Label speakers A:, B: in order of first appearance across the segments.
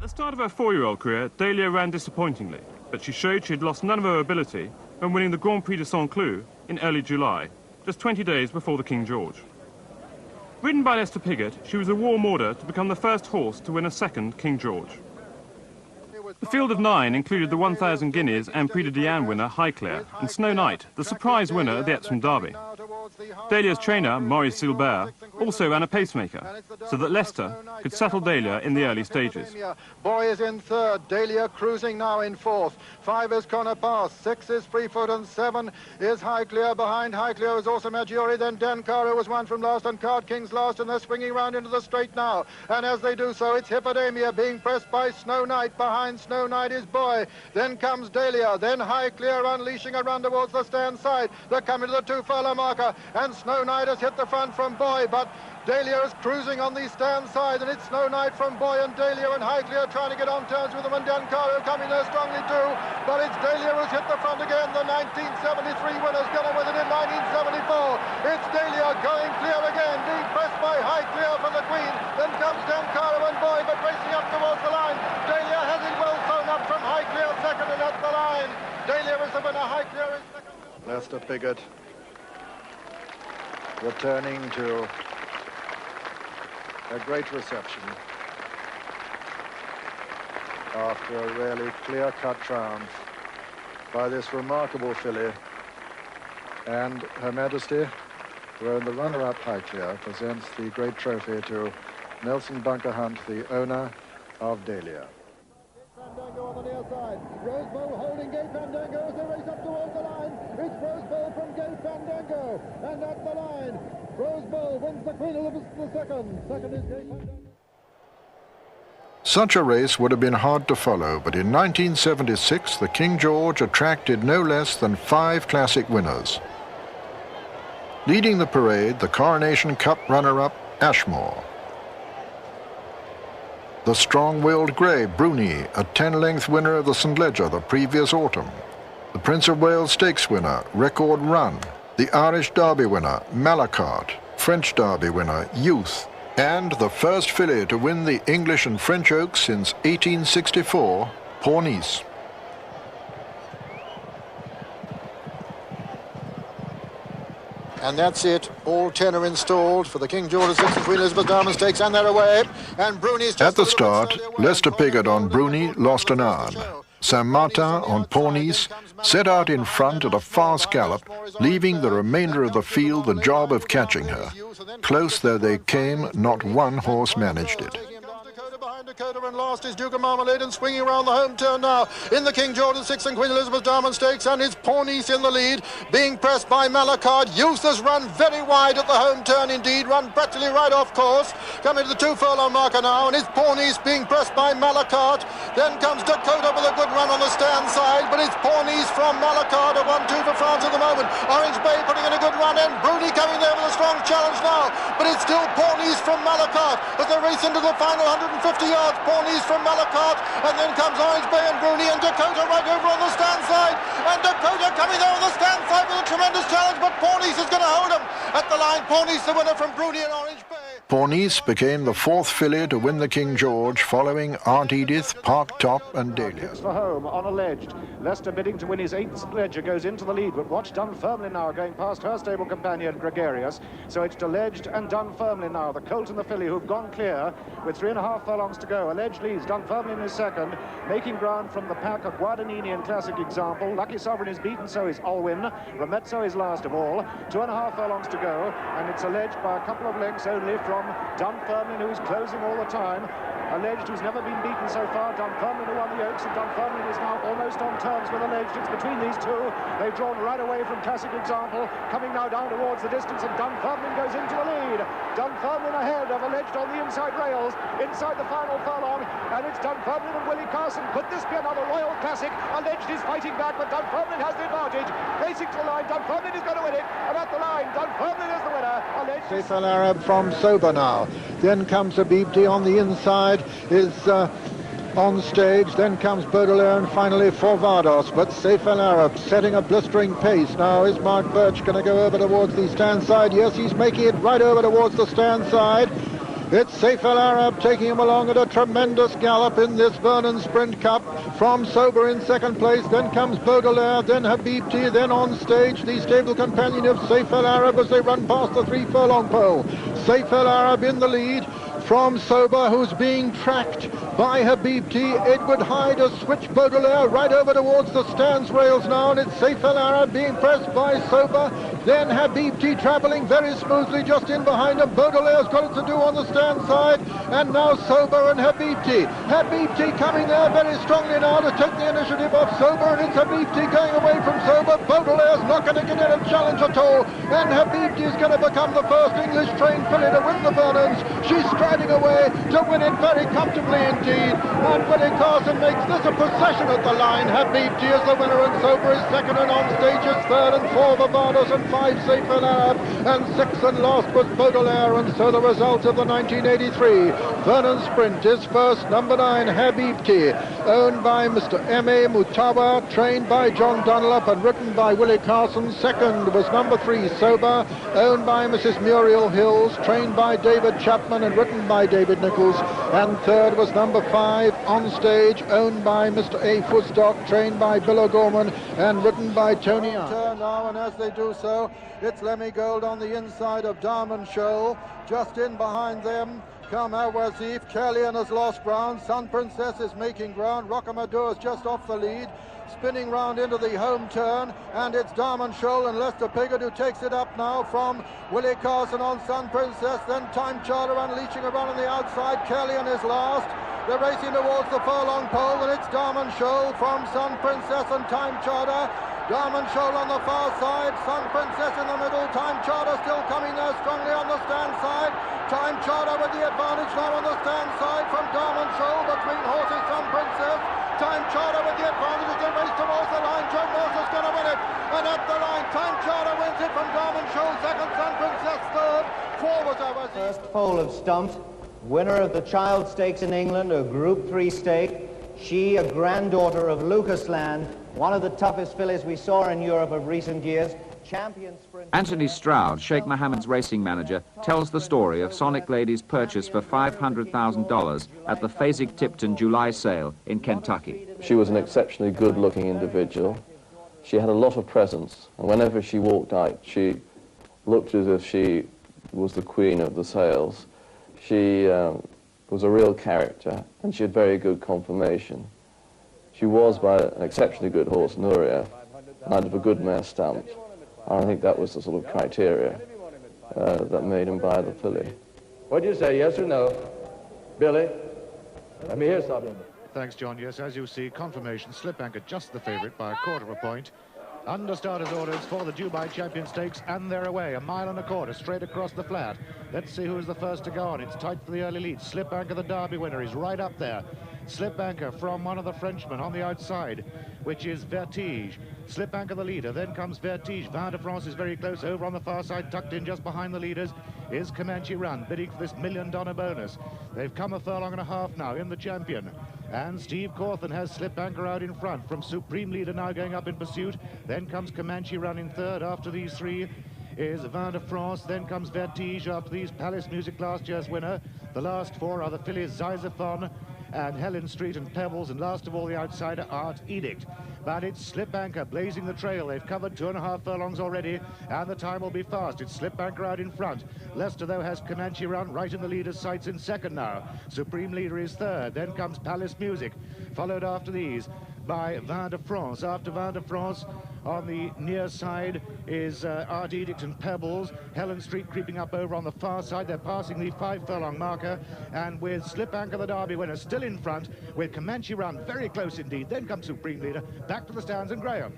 A: At the start of her 4-year-old career, Dahlia ran disappointingly, but she showed she had lost none of her ability when winning the Grand Prix de Saint-Cloud in early July, just 20 days before the King George. Ridden by Lester Piggott, she was a warm order to become the first horse to win a second King George. The field of 9 included the 1,000 guineas and Prix de Diane winner Highclere and Snow Knight, the surprise winner of the Epsom Derby. Dahlia's trainer, Maurice Silbert, also ran a pacemaker, so that Leicester could settle Dahlia in the early stages.
B: Boy is in third, Dahlia cruising now in fourth. 5 is Connor Pass, 6 is Freefoot, and 7 is Highclere. Behind Highclere is also Maggiore, then Dancaro was one from last, and Card King's last, and they're swinging round into the straight now. And as they do so, it's Hippodamia being pressed by Snow Knight. Behind Snow Knight is Boy. Then comes Dahlia, then Highclere unleashing a run towards the stand side. They're coming to the 2-furlong marker, and Snow Knight has hit the front from Boy, but Dahlia is cruising on the stand side, and it's Snow Knight from Boy and Dahlia, and Highclere trying to get on terms with them, and Dancaro coming there strongly too, but it's Dahlia who's hit the front again. The 1973 winner's gonna win it in 1974. It's Dahlia going clear again, being pressed by Highclere from the Queen. Then comes Dancaro and Boy, but racing up towards the line. Dahlia has it well thrown up from Highclere second, and at the line, Dahlia is the winner, Highclere is second. Lester Piggott returning to a great reception after a really clear-cut triumph by this remarkable filly. And Her Majesty, who owned the runner-up Highclere, presents the great trophy to Nelson Bunker Hunt, the owner of Dahlia. Fandango on the near side. Rosebow holding Gay Fandango as they race up towards the line. It's Rosebow from Gay Fandango, and at the line, Rosebow wins the Queen Elizabeth II. Second is Gay Fandango.
C: Such a race would have been hard to follow, but in 1976 the King George attracted no less than 5 classic winners. Leading the parade, the Coronation Cup runner-up Ashmore. The strong-willed grey Bruni, a 10-length winner of the St. Leger the previous autumn. The Prince of Wales Stakes winner, Record Run. The Irish Derby winner, Malacart. French Derby winner, Youth. And the first filly to win the English and French Oaks since 1864, Pornice.
B: And that's it. All 10 are installed for the King George VI and Queen Elizabeth Diamond Stakes, and they're away. And Bruni's just
C: at the start, Lester Piggott on Bruni lost an arm. Saint-Martin on Pornice set out in front at a fast gallop, leaving the remainder of the field the job of catching her. Close though they came, not one horse managed it.
B: Dakota, and last is Duke of Marmalade, and swinging around the home turn now in the King George VI and Queen Elizabeth Diamond Stakes, and it's Pornice in the lead, being pressed by Malacard. Youth has run very wide at the home turn indeed, run practically right off course, coming to the 2-furlong marker now, and it's Pornice being pressed by Malacard. Then comes Dakota with a good run on the stand side, but it's Pornice from Malacard, a 1-2 for France at the moment. Orange Bay putting in a good run, and Bruni coming there with a strong challenge now, but it's still Pornice from Malacard as they race into the final 150 yards. Pornice from Malacart, and then comes Orange Bay and Bruni, and Dakota right over on the stand side, and Dakota coming there on the stand side with a tremendous challenge, but Pornice is going to hold him at the line. Pornice the winner from Bruni and Orange Bay.
C: Pornice became the 4th filly to win the King George, following Aunt Edith, Park Top and Dahlia.
D: For home on Alleged. Leicester bidding to win his 8th Ledger goes into the lead, but watch Dunfermline now going past her stable companion Gregarious. So it's Alleged and Dunfermline now, the colt and the filly who've gone clear with 3.5 furlongs to go. Alleged leads, Dunfermline is second, making ground from the pack of Guadagnini and Classic Example. Lucky Sovereign is beaten, so is Alwyn. Romezzo is last of all. 2.5 furlongs to go, and it's Alleged by a couple of lengths only from Dunfermline, who's closing all the time. Alleged, who's never been beaten so far. Dunfermline who won the Oaks, and Dunfermline is now almost on terms with Alleged. It's between these two. They've drawn right away from Classic Example, coming now down towards the distance, and Dunfermline goes into the lead. Dunfermline ahead of Alleged on the inside rails, inside the final furlong, and it's Dunfermline and Willie Carson. Could this be another Royal Classic? Alleged is fighting back, but Dunfermline has the advantage. Racing to the line, Dunfermline is going to win it, and at the line, Dunfermline is the winner. Alleged.
B: Seifel Arab from Sober now. Then comes Abibdi on the inside, is on stage. Then comes Baudelaire, and finally Forvados. But Seifel Arab setting a blistering pace. Now is Mark Birch going to go over towards the stand side? Yes, he's making it right over towards the stand side. It's Saif El Arab taking him along at a tremendous gallop in this Vernon Sprint Cup. From Sober in second place, then comes Baudelaire, then Habibti, then on stage the stable companion of Saif El Arab as they run past the 3 furlong pole. Saif El Arab in the lead. From Sober, who's being tracked by Habibti. Edward Hyde has switched Baudelaire right over towards the stands rails now, and it's Saif El Arab being pressed by Sober. Then Habibti travelling very smoothly just in behind him. Baudelaire's got it to do on the stand side, and now Sober and Habibti. Habibti coming there very strongly now to take the initiative of Sober, and it's Habibti going away from Sober. Baudelaire not going to get in a challenge at all, and Habibti is going to become the first English-trained filly to win the Vernons. She's striding away to win it very comfortably indeed, and Willie Carson makes this a procession at the line. Habibti is the winner, and Sober is second, and on stage is third, and 4 Barbados, and 5 Saif El Arab, and 6 and last was Baudelaire. And so the result of the 1983 Vernon Sprint is first, number 9 Habibti, owned by Mr. M.A. Mutawa, trained by John Dunlop and written by Willie Carson. Second was number 3 Sober, owned by Mrs. Muriel Hills, trained by David Chapman and written by David Nichols. And third was number 5 On Stage, owned by Mr. A. Fusdock, trained by Bill O'Gorman and written by Tony Turn now, and as they do so, it's Lemmy Gold on the inside of Diamond Shoal. Just in behind them come Awazif. Kellyan has lost ground. Sun Princess is making ground. Rocamadour is just off the lead, spinning round into the home turn, and it's Diamond Shoal and Lester Piggott who takes it up now from Willie Carson on Sun Princess. Then Time Charter unleashing a run on the outside. Kellyan is last. They're racing towards the furlong pole, and it's Diamond Shoal from Sun Princess and Time Charter. Diamond Shoal on the far side, Sun Princess in the middle, Time Charter still coming there strongly on the stand side. Time Charter with the advantage now on the stand side from Diamond Shoal between horses Sun Princess. Time Charter with the advantage as they race towards the line. Joe Mercer's going to win it, and at the line Time Charter wins it from Diamond Shoal, second Sun Princess third. 4 was our
E: first foal of Stumped, winner of the Child Stakes in England, a Group 3 stake. She, a granddaughter of Lucasland, one of the toughest fillies we saw in Europe of recent years. Champion sprint.
F: Anthony Stroud, Sheikh Mohammed's racing manager, tells the story of Sonic Lady's purchase for $500,000 at the Fasig-Tipton July sale in Kentucky.
G: She was an exceptionally good-looking individual. She had a lot of presence, and whenever she walked out, she looked as if she was the queen of the sales. She was a real character, and she had very good conformation. She was by an exceptionally good horse, Nuria, and out of a good mare, Stamped. And I think that was the sort of criteria that made him buy the filly.
H: What'd you say, yes or no? Billy? Let me hear something.
D: Thanks, John. Yes, as you see, confirmation, Slip Anchor just the favourite by a quarter of a point. Under starters orders for the Dubai Champion Stakes, and they're away. 1.25 miles straight across the flat. Let's see who is the first to go on. It's tight for the early lead. Slip Anchor, the Derby winner, is right up there. Slip Anchor from one of the Frenchmen on the outside, which is Vertige. Slip Anchor the leader, then comes Vertige. Vin de France is very close over on the far side, tucked in just behind the leaders is Comanche Run, bidding for this $1 million bonus. They've come 1.5 furlongs now in the champion. And Steve Cawthon has Slip Anchor out in front from Supreme Leader now going up in pursuit. Then comes Comanche Run in third. After these three is Vin de France. Then comes Vertige after these Palace Music last year's winner. The last 4 are the Fillies Zyzophon and Helen Street and Pebbles, and last of all the outsider Art Edict. But it's Slip Anchor blazing the trail. They've covered 2.5 furlongs already, and the time will be fast. It's Slip Anchor out in front. Leicester, though, has Comanche Run right in the leader's sights in second now. Supreme Leader is third. Then comes Palace Music, followed after these by Vin de France. After Vin de France, on the near side is Art Edict and Pebbles. Helen Street creeping up over on the far side. They're passing the 5 furlong marker, and with Slip Anchor, the Derby winner, still in front, with Comanche Run very close indeed. Then comes Supreme Leader. Back to the stands, and Graham.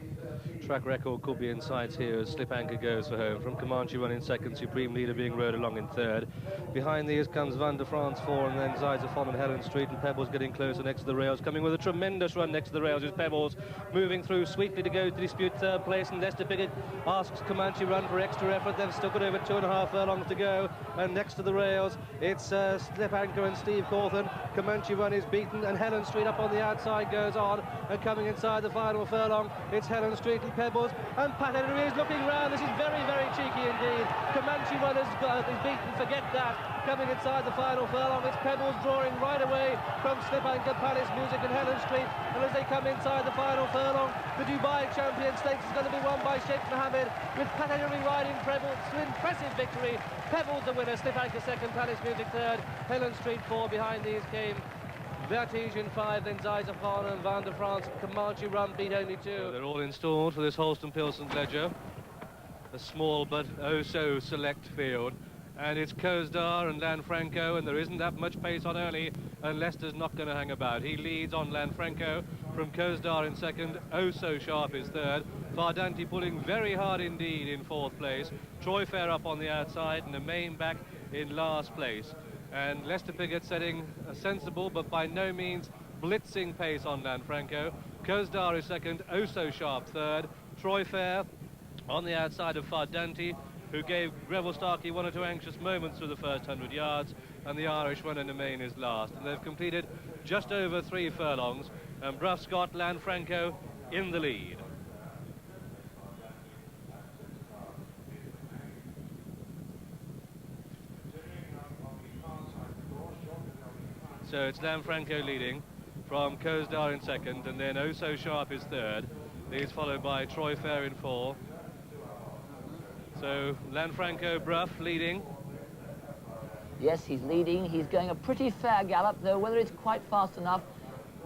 I: Track record could be in sight here as Slip Anchor goes for home. From Comanche Run in second, Supreme Leader being rode along in third. Behind these comes Vin de France 4, and then Zyzophon and Helen Street, and Pebbles getting closer next to the rails. Coming with a tremendous run next to the rails is Pebbles, moving through sweetly to go to dispute third place, and Lester Piggott asks Comanche Run for extra effort. They've still got over 2.5 furlongs to go, and next to the rails it's Slip Anchor and Steve Cawthon. Comanche Run is beaten, and Helen Street up on the outside goes on, and coming inside the final furlong it's Helen Street and from Pebbles, and Pat Henry is looking round. This is very, very cheeky indeed. Comanche Runners is beaten, forget that. Coming inside the final furlong, it's Pebbles drawing right away from Slip Anchor Palace Music and Helen Street, and as they come inside the final furlong, the Dubai Champion Stakes is going to be won by Sheikh Mohammed, with Pat Henry riding Pebbles to impressive victory. Pebbles the winner, Slip Anchor second, Palace Music third, Helen Street four. Behind these came Vertige in five, then Zyzafon and Van der France. Comanche Run beat only two. They're all installed for this Holston Pilsen Ledger. A small but oh-so select field. And it's Kozdar and Lanfranco, and there isn't that much pace on early, and Leicester's not going to hang about. He leads on Lanfranco from Kozdar in second. Oh So Sharp is third. Fardanti pulling very hard indeed in fourth place. Troy Fair up on the outside, and the main back in last place. And Lester Piggott setting a sensible but by no means blitzing pace on Lanfranco. Kozdar is second. Oh So Sharp third. Troy Fair on the outside of Fardanti, who gave Greville Starkey one or two anxious moments through the first 100 yards, and the Irish one in the main is last. And they've completed just over 3 furlongs, and Bruff Scott, Lanfranco in the lead. So it's Lanfranco leading from Kozdar in second, and then Oh So Sharp is third. He's followed by Troy Fair in 4. So Lanfranco Bruff leading.
J: Yes, he's leading. He's going a pretty fair gallop, though whether it's quite fast enough.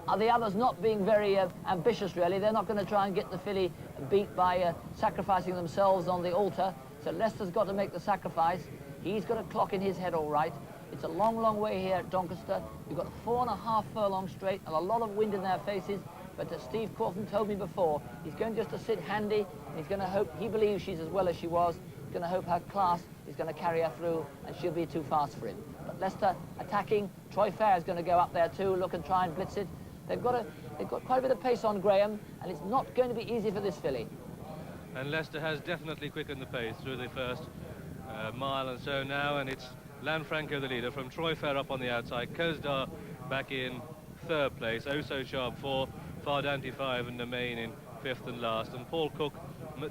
J: Are the others not being very ambitious, really? They're not going to try and get the filly beat by sacrificing themselves on the altar. So Leicester's got to make the sacrifice. He's got a clock in his head all right. It's a long, long way here at Doncaster. You've got 4.5 furlongs straight and a lot of wind in their faces. But as Steve Cawthon told me before, he's going just to sit handy, and he's going to hope, he believes she's as well as she was. He's going to hope her class is going to carry her through, and she'll be too fast for him. But Leicester attacking. Troy Fair is going to go up there too, look and try and blitz it. They've got quite a bit of pace on Graham, and it's not going to be easy for this filly.
I: And Leicester has definitely quickened the pace through the first mile and so now, and it's Lanfranco the leader from Troy Fair up on the outside. Kozdar back in third place. Oh So Sharp 4, Fardanti 5, and the main in fifth and last. And Paul Cook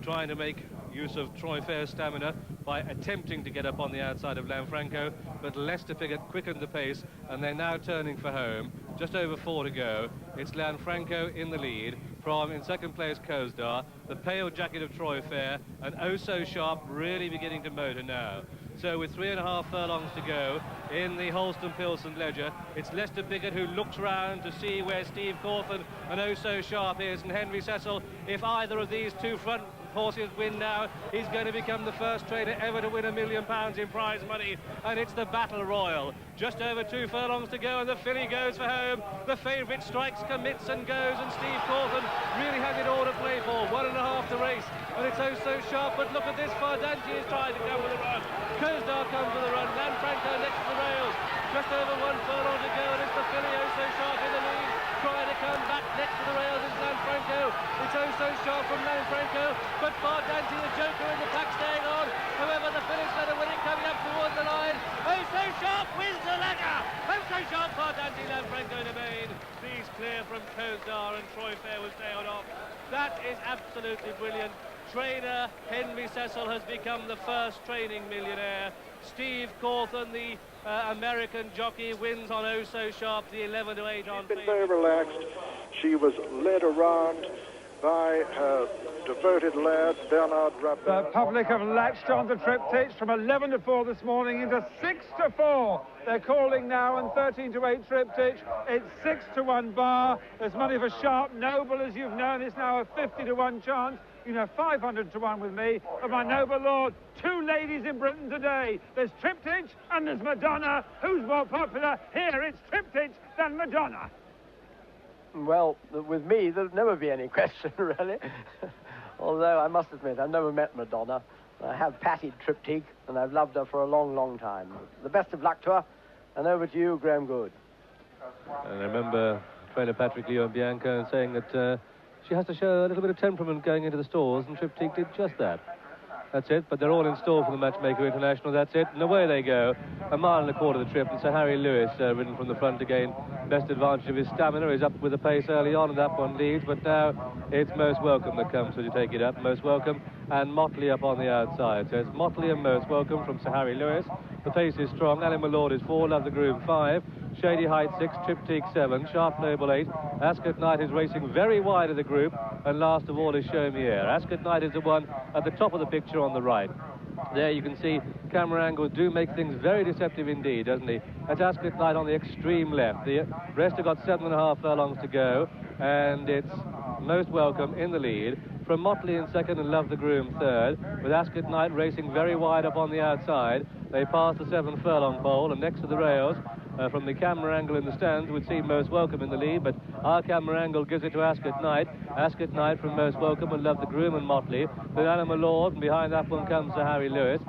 I: trying to make use of Troy Fair's stamina by attempting to get up on the outside of Lanfranco, but Lester Piggott quickened the pace, and they're now turning for home. Just over 4 to go. It's Lanfranco in the lead from, in second place, Kozdar, the pale jacket of Troy Fair, and Oh So Sharp really beginning to motor now. So with 3.5 furlongs to go in the Holston Pilsen Ledger, it's Lester Piggott who looks round to see where Steve Cawthon and Oh So Sharp is, and Henry Cecil, if either of these two front horses win now, he's going to become the first trainer ever to win £1 million in prize money, and it's the Battle Royal. Just over 2 furlongs to go, and the filly goes for home. The favourite strikes, commits and goes, and Steve Cawthon really has it all to play for. 1.5 to race, and it's Oh So Sharp, but look at this, Fardanti is trying to come with a run. Kozdar comes with a run, Lanfranco next to the rails. Just over 1 furlong to go, and it's the filly Oh So Sharp in the lead. Trying to come back next to the rails is Lanfranco. It's Oh So Sharp from Lanfranco, but Fardanti, the joker in the pack, staying on. However, the Fillies going to win it coming up towards the line. Oh So Sharp wins the ledger. Oh So Sharp, Fardanti, Lanfranco in the main. These clear from Kozdar, and Troy Fair will stay on off. That is absolutely brilliant. Trainer Henry Cecil has become the first training millionaire. Steve Cawthon, the American jockey, wins on Oh So Sharp, the 11 to 8 on.
B: She's been very relaxed. She was led around by her devoted lad, Bernard Rappert.
K: The public have latched on to Triptych from 11 to 4 this morning into 6 to 4. They're calling now, and 13 to 8 Triptych. It's 6 to 1 bar. There's money for Sharp Noble, as you've known. It's now a 50 to 1 chance. You know, 500 to 1 with me. But my noble lord, 2 ladies in Britain today. There's Triptych and there's Madonna. Who's more popular? Here, it's Triptych than Madonna.
H: Well, with me, there'll never be any question, really. Although, I must admit, I've never met Madonna. I have patted Triptych, and I've loved her for a long, long time. The best of luck to her, and over to you, Graham Good.
I: And I remember trainer Patrick Leo and Bianca saying that she has to show a little bit of temperament going into the stores, and Triptych did just that. That's it, but they're all in store for the Matchmaker International. That's it, and away they go. 1.25 miles the trip, and Sir Harry Lewis, ridden from the front again. Best advantage of his stamina. He's up with the pace early on, and that one leads, but now it's Most Welcome that comes to take it up. Most Welcome and Motley up on the outside. So it's Motley and Most Welcome from Sir Harry Lewis. The pace is strong. Alan Malord is 4, Love the Groom 5, Shady Heights 6, Triptych 7, Sharp Noble 8. Ascot Knight is racing very wide of the group, and last of all is Show Me Air. Ascot Knight is the one at the top of the picture on the right. There you can see camera angles do make things very deceptive indeed, doesn't he? That's Ascot Knight on the extreme left. The rest have got 7.5 furlongs to go, and it's Most Welcome in the lead. From Motley in second and Love the Groom third, with Ascot Knight racing very wide up on the outside. They pass the 7 furlong pole, and next to the rails, from the camera angle in the stands, would see Most Welcome in the lead, but our camera angle gives it to Ascot Knight. Ascot Knight from Most Welcome and Love the Groom and Motley. Then Alan Malord, and behind that one comes Sir Harry Lewis.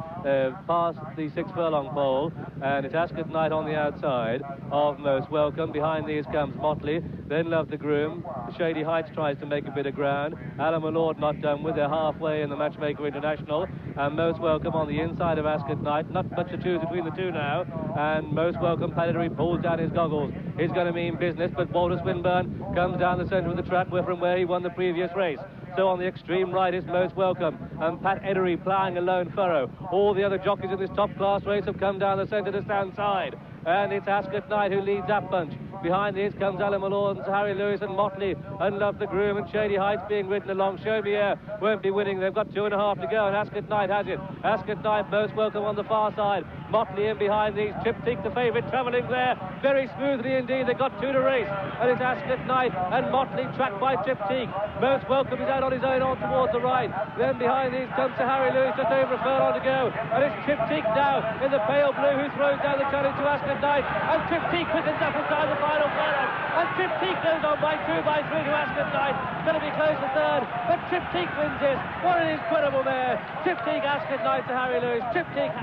I: Past the 6 furlong pole, and it's Ascot Knight on the outside of Most Welcome. Behind these comes Motley, then Love the Groom. Shady Heights tries to make a bit of ground. Alan Malord not done with. They're halfway in the Matchmaker International, and Most Welcome on the inside of Ascot Knight. Not much to choose between the two now, and Most Welcome, Paladary pulls down his goggles. It's going to mean business, but Walter Swinburne comes down the centre of the track from where he won the previous race. So on the extreme right is Most Welcome, and Pat Edery ploughing a lone furrow. All the other jockeys in this top-class race have come down the centre to stand side, and it's Ascot Knight who leads that bunch. Behind these comes Alan Malord and Sir Harry Lewis and Motley and Love the Groom, and Shady Heights being ridden along. Show Me Air won't be winning. They've got 2.5 to go, and Ascot Knight has it. Ascot Knight, Most Welcome on the far side. Motley in behind these. Triptych, the favourite, travelling there very smoothly indeed. They've got 2 to race, and it's Ascot Knight and Motley tracked by Triptych. Most Welcome is out on his own on towards the right. Then behind these comes Sir Harry Lewis, just over a furlong to go, and it's Triptych now in the pale blue who throws down the challenge to Ascot Knight, and Triptych quickens up inside the final furlong, and Triptych goes on by 2 by 3 to Ascot Knight. Going to be close to third, but Triptych wins this. What an incredible mare. Triptych, Ascot Knight to Harry Lewis. Triptych,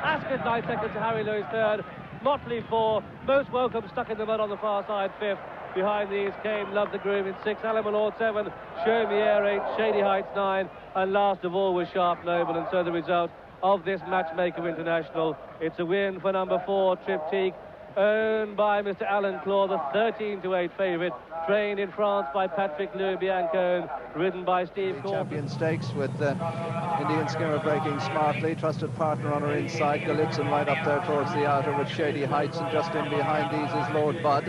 I: Ascot Knight second to Harry Lewis third. Motley 4, Most Welcome stuck in the mud on the far side 5th. Behind these came Love the Groom in 6, Alan Malord 7, Show Me Air 8, Shady Heights 9, and last of all was Sharp Noble. And so the result of this Matchmaker International, it's a win for number 4, Triptych, owned by Mr. Alan Claw, the 13-8 favourite, trained in France by Patrick Louis Biancone, ridden by Steve Corbin.
L: Champion Stakes with Indian Skimmer breaking smartly, trusted partner on her inside, Galitzin right up there towards the outer with Shady Heights, and just in behind these is Lord Bud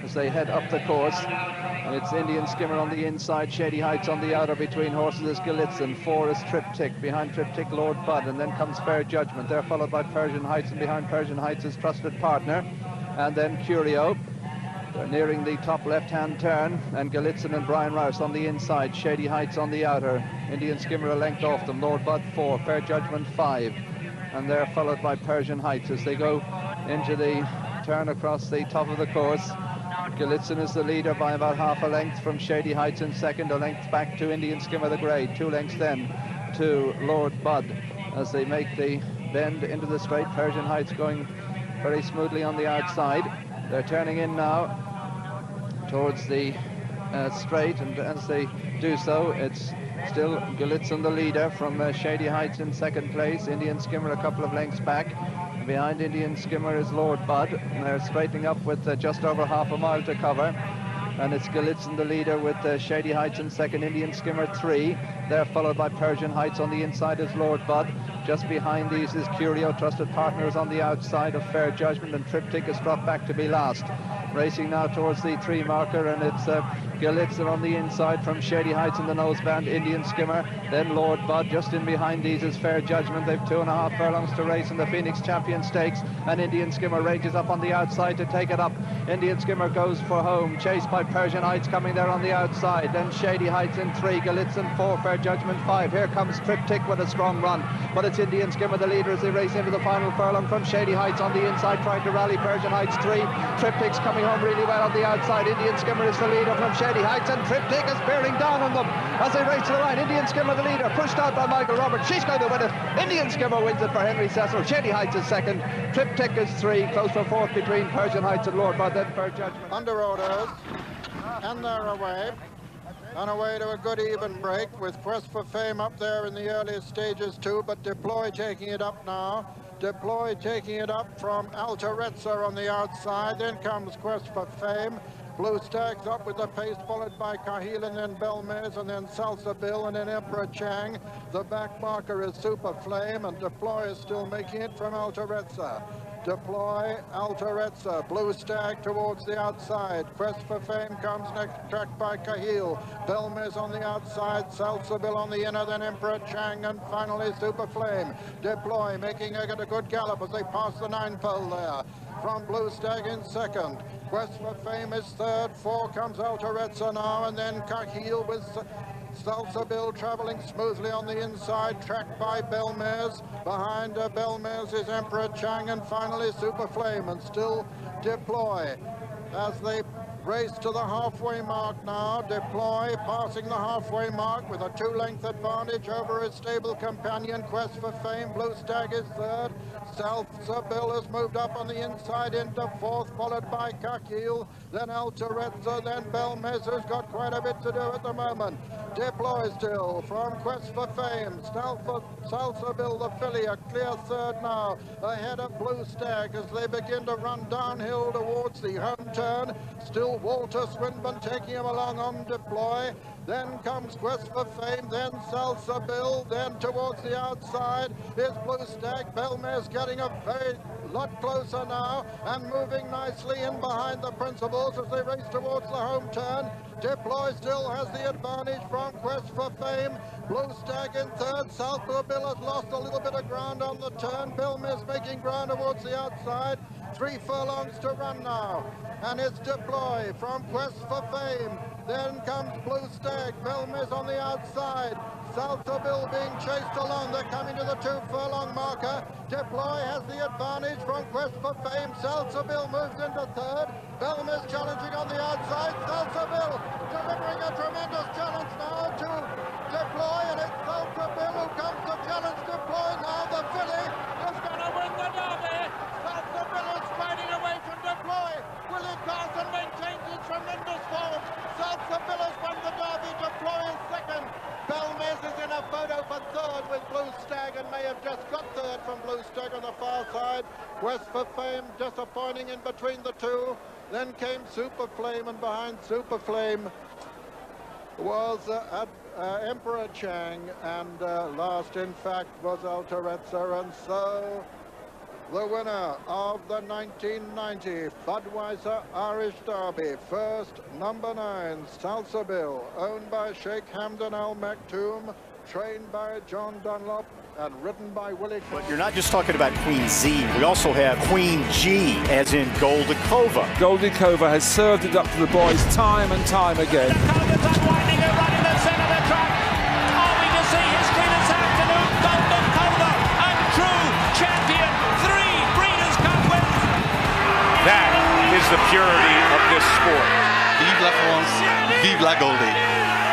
L: as they head up the course. And it's Indian Skimmer on the inside, Shady Heights on the outer. Between horses is Galitzin, 4 is Triptych, behind Triptych Lord Bud, and then comes Fair Judgment. They're followed by Persian Heights, and behind Persian Heights is Trusted Partner, and then Curio. They're nearing the top left-hand turn, and Galitzin and Brian Rouse on the inside, Shady Heights on the outer. Indian Skimmer a length off them, Lord Bud 4, Fair Judgment 5, and they're followed by Persian Heights as they go into the turn across the top of the course. Galitzin is the leader by about half a length from Shady Heights in second, a length back to Indian Skimmer the Grey, 2 lengths then to Lord Bud as they make the bend into the straight. Persian Heights going very smoothly on the outside. They're turning in now towards the straight, and as they do so, it's still Galitzin the leader from Shady Heights in second place. Indian Skimmer a couple of lengths back. Behind Indian Skimmer is Lord Bud, and they're straightening up with just over half a mile to cover. And it's Galitzin the leader with Shady Heights in second, Indian Skimmer 3. They're followed by Persian Heights on the inside is Lord Bud. Just behind these is Curio, Trusted Partners on the outside of Fair Judgment, and Triptych is dropped back to be last. Racing now towards the 3 marker, and it's Galitzin on the inside from Shady Heights in the noseband, Indian Skimmer, then Lord Bud. Just in behind these is Fair Judgment. They've 2.5 furlongs to race in the Phoenix Champion Stakes, and Indian Skimmer rages up on the outside to take it up. Indian Skimmer goes for home, chased by Persian Heights coming there on the outside, then Shady Heights in 3, Galitzin 4, Fair Judgment 5. Here comes Triptych with a strong run, but it's Indian Skimmer the leader as they race into the final furlong from Shady Heights on the inside, trying to rally Persian Heights 3. Triptych's coming home really well on the outside. Indian Skimmer is the leader from Shady Heights, and Triptych is bearing down on them as they race to the line. Indian Skimmer the leader, pushed out by Michael Roberts. She's going to win it. Indian Skimmer wins it for Henry Cecil. Shady Heights is second, Triptych is 3, close for 4th between Persian Heights and Lord Bud, then Fair Judgment.
B: Under orders, and they're away. And away to a good even break with Quest for Fame up there in the earliest stages too, but Deploy taking it up now. Deploy taking it up from Alteretza on the outside. Then comes Quest for Fame. Blue Stag's up with the pace, followed by Cahill and then Belmez and then Salsa Bill and then Emperor Chang. The back marker is Super Flame, and Deploy is still making it from Alteretza. Deploy, Alteretza, Blue Stag towards the outside. Quest for Fame comes next, tracked by Cahill. Belmez on the outside, Salsa Bill on the inner, then Emperor Chang, and finally Super Flame. Deploy making a good gallop as they pass the 9-pole there. From Blue Stag in second. Quest for Fame is third. 4 comes Alteretza now, and then Cahill with Salsa Bill traveling smoothly on the inside, tracked by Belmez. Behind Belmez is Emperor Chang, and finally Super Flame, and still Deploy as they race to the halfway mark now. Deploy passing the halfway mark with a 2-length advantage over his stable companion Quest for Fame. Blue Stag is third. Salsa Bill has moved up on the inside into fourth, followed by Cahill, then Alteretza, then Belmez, who's got quite a bit to do at the moment. Deploy still from Quest for Fame. Salsa Bill, the filly, a clear third now, ahead of Blue Stag as they begin to run downhill towards the home turn. Still Walter Swinburne taking him along on Deploy. Then comes Quest for Fame, then Salsa Bill, then towards the outside is Blue Stag. Belmez getting a very lot closer now and moving nicely in behind the principals as they race towards the home turn. Deploy still has the advantage from Quest for Fame. Blue Stag in third. Salsa Bill has lost a little bit of ground on the turn. Belmez making ground towards the outside. 3 furlongs to run now. And it's Deploy from Quest for Fame. Then comes Blue Stag, Belmez on the outside. Salsa Bill being chased along. They're coming to the 2-furlong marker. Deploy has the advantage from Quest for Fame. Salsa Bill moves into third. Belmez challenging on the outside. Salsa Bill delivering a tremendous challenge now to Deploy, and it's Salsa Bill who comes to challenge Deploy now. The filly is going to win the derby. Salsa Bill is fighting away from Deploy. Willie Carson maintains his tremendous form. Salsa Bill has won the derby. Deploy is second. Belmez is in a photo for third with Blue Stag and may have just got third from Blue Stag on the far side. Quest for Fame disappointing in between the two. Then came Super Flame, and behind Super Flame was Emperor Chang, and last in fact was Alteretza, and so the winner of the 1990 Budweiser Irish Derby, first number 9, Salsa Bill, owned by Sheikh Hamdan Al Maktoum, trained by John Dunlop, and ridden by Willie Carson.
M: But you're not just talking about Queen Z, we also have Queen G, as in Goldikova.
K: Goldikova has served it up to the boys time and time again.
N: Unwinding and running the centre of the track. Are we to see history this afternoon? Goldikova, untrue champion, 3 Breeders' Cup wins.
M: That is the purity of this sport.
O: Vive la France, vive la Goldie.